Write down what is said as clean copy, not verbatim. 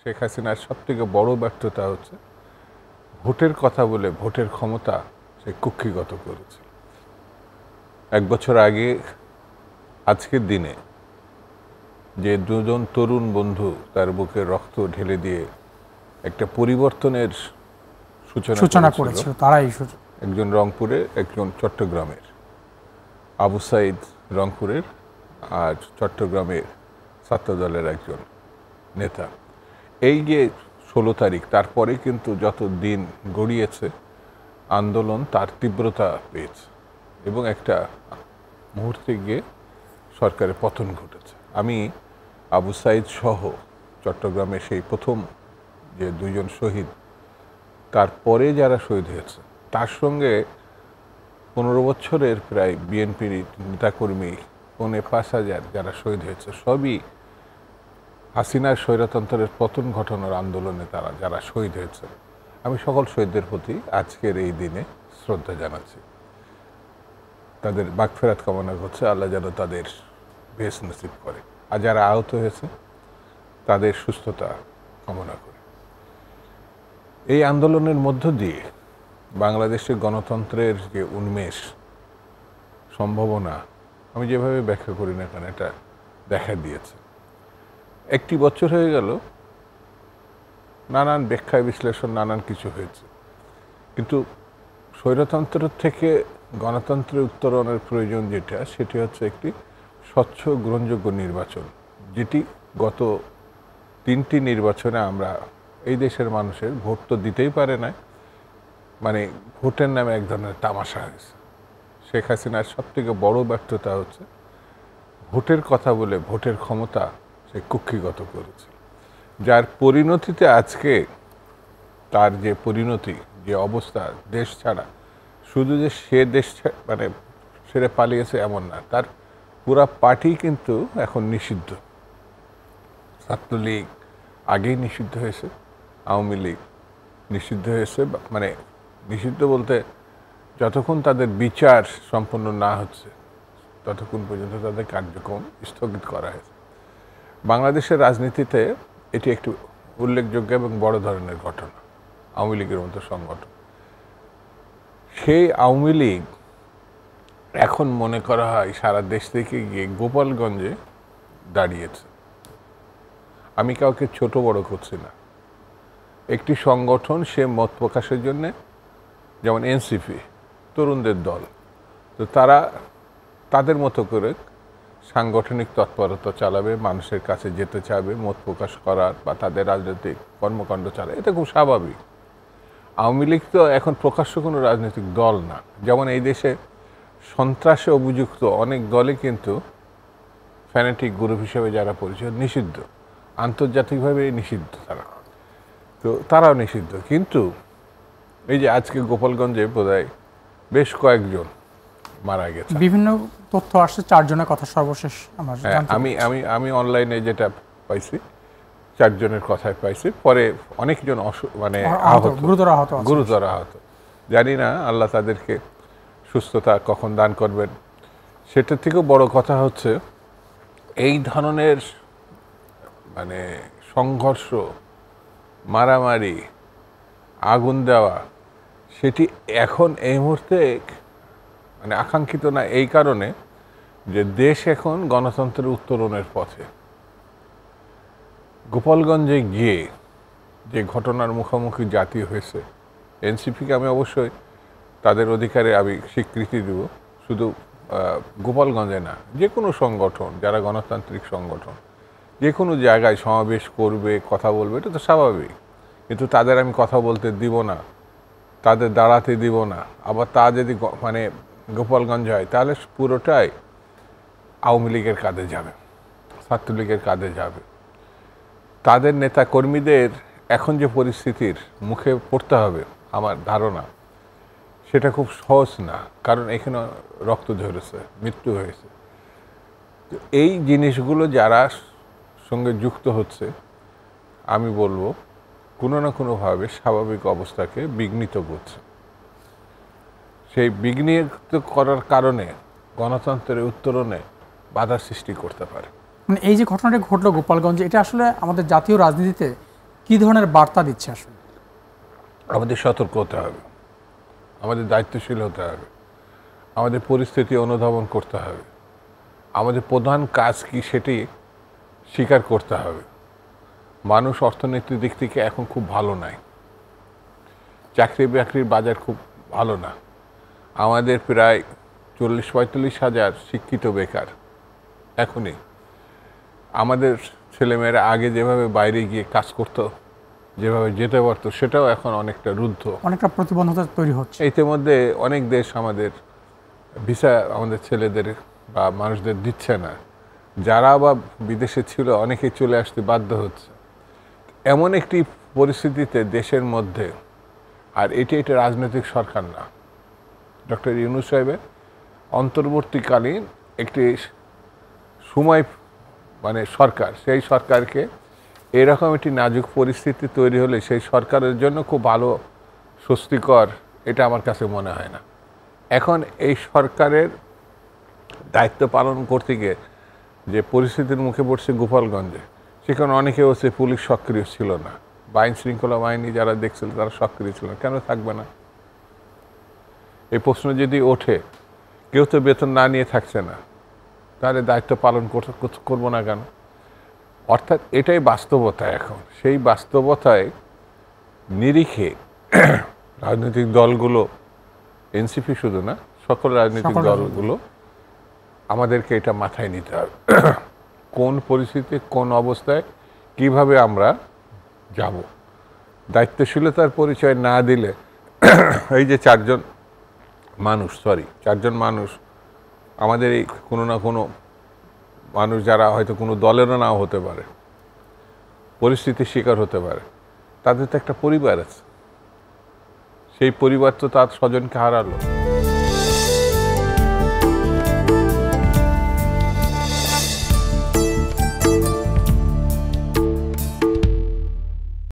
শেখ হাসিনার সবথেকে বড় ব্যর্থতা হচ্ছে ভোটের কথা বলে ভোটের ক্ষমতা সে কুক্ষিগত করেছে। 1 বছর আগে আজকের দিনে যে দুজন তরুণ বন্ধু তার বুকে রক্ত ঢেলে দিয়ে একটা পরিবর্তনের সূচনা করেছিল, তারাই একজন রংপুরে, একজন চট্টগ্রামের। আবু সাইদ রংপুরের আর চট্টগ্রামের ছাত্রদলের একজন নেতা। এই যে 16 তারিখ, তারপরে কিন্তু যত দিন গড়িয়েছে আন্দোলন তার তীব্রতা পেয়েছে এবং একটা মুহূর্তে গিয়ে সরকারের পতন ঘটেছে। আমি আবু সাইদ সহ চট্টগ্রামে সেই প্রথম যে 2 জন শহীদ, তারপরে যারা শহীদ হয়েছে তার সঙ্গে 15 বছরের প্রায় বিএনপির নেতাকর্মী 5,500 যারা শহীদ হয়েছে, সবই হাসিনার স্বৈরতন্ত্রের পতন ঘটানোর আন্দোলনে তারা যারা শহীদ হয়েছে। আমি সকল শহীদদের প্রতি আজকের এই দিনে শ্রদ্ধা জানাচ্ছি, তাদের মাগফিরাত কামনা করছে, আল্লাহ যেন তাদের বেশ নসিব করে, আর যারা আহত হয়েছে তাদের সুস্থতা কামনা করে। এই আন্দোলনের মধ্য দিয়ে বাংলাদেশের গণতন্ত্রের যে উন্মেষ সম্ভাবনা, আমি যেভাবে ব্যাখ্যা করি না কেন, এটা দেখা দিয়েছে। 1 বছর হয়ে গেল, নানান ব্যাখ্যা বিশ্লেষণ নানান কিছু হয়েছে, কিন্তু স্বৈরতন্ত্র থেকে গণতন্ত্রে উত্তরণের প্রয়োজন যেটা, সেটি হচ্ছে একটি স্বচ্ছ গ্রহণযোগ্য নির্বাচন, যেটি গত 3টি নির্বাচনে আমরা এই দেশের মানুষের ভোট তো দিতেই পারে না, মানে ভোটের নামে এক ধরনের তামাশা হয়েছে। শেখ হাসিনার সবথেকে বড় ব্যর্থতা হচ্ছে ভোটের কথা বলে ভোটের ক্ষমতা সে কুক্ষিগত করেছে, যার পরিণতিতে আজকে তার যে পরিণতি, যে অবস্থা, দেশ ছাড়া, শুধু যে সে দেশ মানে ছেড়ে পালিয়েছে এমন না, তার পুরা পার্টি কিন্তু এখন নিষিদ্ধ। ছাত্রলীগ আগেই নিষিদ্ধ হয়েছে, আওয়ামী লীগ নিষিদ্ধ হয়েছে, মানে নিষিদ্ধ বলতে যতক্ষণ তাদের বিচার সম্পন্ন না হচ্ছে ততক্ষণ পর্যন্ত তাদের কার্যক্রম স্থগিত করা হয়েছে। বাংলাদেশের রাজনীতিতে এটি একটি উল্লেখযোগ্য এবং বড় ধরনের ঘটনা, আওয়ামী লীগের মতো সংগঠন। সেই আওয়ামী লীগ এখন মনে করা হয় সারা দেশ থেকে গিয়ে গোপালগঞ্জে দাঁড়িয়েছে। আমি কাউকে ছোট বড় করছি না, একটি সংগঠন সে মত প্রকাশের জন্যে, যেমন এনসিপি তরুণদের দল, তো তারা তাদের মতো করে সাংগঠনিক তৎপরতা চালাবে, মানুষের কাছে যেতে চাইবে, মত প্রকাশ করার বা তাদের রাজনৈতিক কর্মকাণ্ড চালাবে, এটা খুব স্বাভাবিক। আওয়ামী লীগ তো এখন প্রকাশ্য কোনো রাজনৈতিক দল না। যেমন এই দেশে সন্ত্রাসে অভিযুক্ত অনেক দলই কিন্তু ফ্যানেটিক গ্রুপ হিসেবে যারা পরিচয়, নিষিদ্ধ, আন্তর্জাতিকভাবে নিষিদ্ধ তারা, তো তারাও নিষিদ্ধ। কিন্তু এই যে আজকে গোপালগঞ্জে বোধহয় বেশ কয়েকজন মারা গেছে, বিভিন্ন তথ্য আসছে 4 জনের কথা সর্বশেষ আমরা জানতে আমি আমি আমি অনলাইনে যেটা পাইছি 4 জনের কথাই পাইছি, পরে অনেকজন মানে গুরুতর আহত। জানি না আল্লাহ তাদেরকে সুস্থতা কখন দান করবেন। সেটার থেকেও বড় কথা হচ্ছে এই ধরনের মানে সংঘর্ষ, মারামারি, আগুন দেওয়া, সেটি এখন এই মুহূর্তে মানে আকাঙ্ক্ষিত না, এই কারণে যে দেশ এখন গণতন্ত্রের উত্তরণের পথে। গোপালগঞ্জে গিয়ে যে ঘটনার মুখোমুখি জাতি হয়েছে, এনসিপিকে আমি অবশ্যই তাদের অধিকারে আমি স্বীকৃতি দেব, শুধু গোপালগঞ্জে না, যে কোনো সংগঠন যারা গণতান্ত্রিক সংগঠন যে কোনো জায়গায় সমাবেশ করবে, কথা বলবে, এটা তো স্বাভাবিক, কিন্তু তাদের আমি কথা বলতে দিব না, তাদের দাঁড়াতে দিব না। আবার তা যদি মানে গোপালগঞ্জ হয় তাহলে পুরোটাই আওয়ামী লীগের কাঁধে যাবে, ছাত্রলীগের কাঁধে যাবে। তাদের নেতা কর্মীদের এখন যে পরিস্থিতির মুখে পড়তে হবে, আমার ধারণা সেটা খুব সহজ না, কারণ এখানে রক্ত ঝরেছে, মৃত্যু হয়েছে। তো এই জিনিসগুলো যারা সঙ্গে যুক্ত হচ্ছে, আমি বলবো কোনো না কোনোভাবে স্বাভাবিক অবস্থাকে বিঘ্নিত করছে। সেই বিঘ্নিত করার কারণে গণতন্ত্রের উত্তরণে বাধা সৃষ্টি করতে পারে। মানে এই যে ঘটনাটি ঘটলো গোপালগঞ্জে, এটা আসলে আমাদের জাতীয় রাজনীতিতে কি ধরনের বার্তা দিচ্ছে আসলে? আমাদের সতর্ক হতে হবে, আমাদের দায়িত্বশীল হতে হবে, আমাদের পরিস্থিতি অনুধাবন করতে হবে, আমাদের প্রধান কাজ কি সেটি স্বীকার করতে হবে। মানুষ অর্থনীতির দিক থেকে এখন খুব ভালো নাই, চাকরি বাকরির বাজার খুব ভালো না। আমাদের প্রায় 40-45 হাজার শিক্ষিত বেকার এখনই। আমাদের ছেলেমেয়েরা আগে যেভাবে বাইরে গিয়ে কাজ করতো, যেভাবে যেতে পারতো, সেটাও এখন অনেকটা রুদ্ধ, অনেকটা প্রতিবন্ধকতা তৈরি হচ্ছে। ইতিমধ্যে অনেক দেশ আমাদের ভিসা আমাদের ছেলেদের বা মানুষদের দিচ্ছে না। যারা বা বিদেশে ছিল অনেকেই চলে আসতে বাধ্য হচ্ছে। এমন একটি পরিস্থিতিতে দেশের মধ্যে, আর এটি রাজনৈতিক সরকার না, ডক্টর ইউনূস সাহেবের অন্তর্বর্তীকালীন একটি সময় মানে সরকার, সেই সরকারকে এরকম একটি নাজুক পরিস্থিতি তৈরি হলে সেই সরকারের জন্য খুব ভালো স্বস্তিকর এটা আমার কাছে মনে হয় না। এখন এই সরকারের দায়িত্ব পালন করতে গিয়ে যে পরিস্থিতির মুখে পড়ছে গোপালগঞ্জে, সেখানে অনেকে হচ্ছে পুলিশ সক্রিয় ছিল না, বা আইন শৃঙ্খলা বাহিনী যারা দেখছিল তারা সক্রিয় ছিল না। কেন থাকবে না? এই প্রশ্ন যদি ওঠে, কেউ তো বেতন না নিয়ে থাকছে না, তাহলে দায়িত্ব পালন করবো না কেন? অর্থাৎ এটাই বাস্তবতা। এখন সেই বাস্তবতায় নিরিখে রাজনৈতিক দলগুলো, এনসিপি শুধু না, সকল রাজনৈতিক দলগুলো আমাদেরকে এটা মাথায় নিতে হবে, কোন পরিস্থিতি, কোন অবস্থায়, কিভাবে আমরা যাব। দায়িত্বশীলতার পরিচয় না দিলে এই যে চারজন মানুষ আমাদের এই কোনো না কোনো মানুষ, যারা হয়তো কোনো দলেরও নাও হতে পারে, পরিস্থিতির শিকার হতে পারে, তাদের তো একটা পরিবার আছে, সেই পরিবার তো তার স্বজনকে হারালো।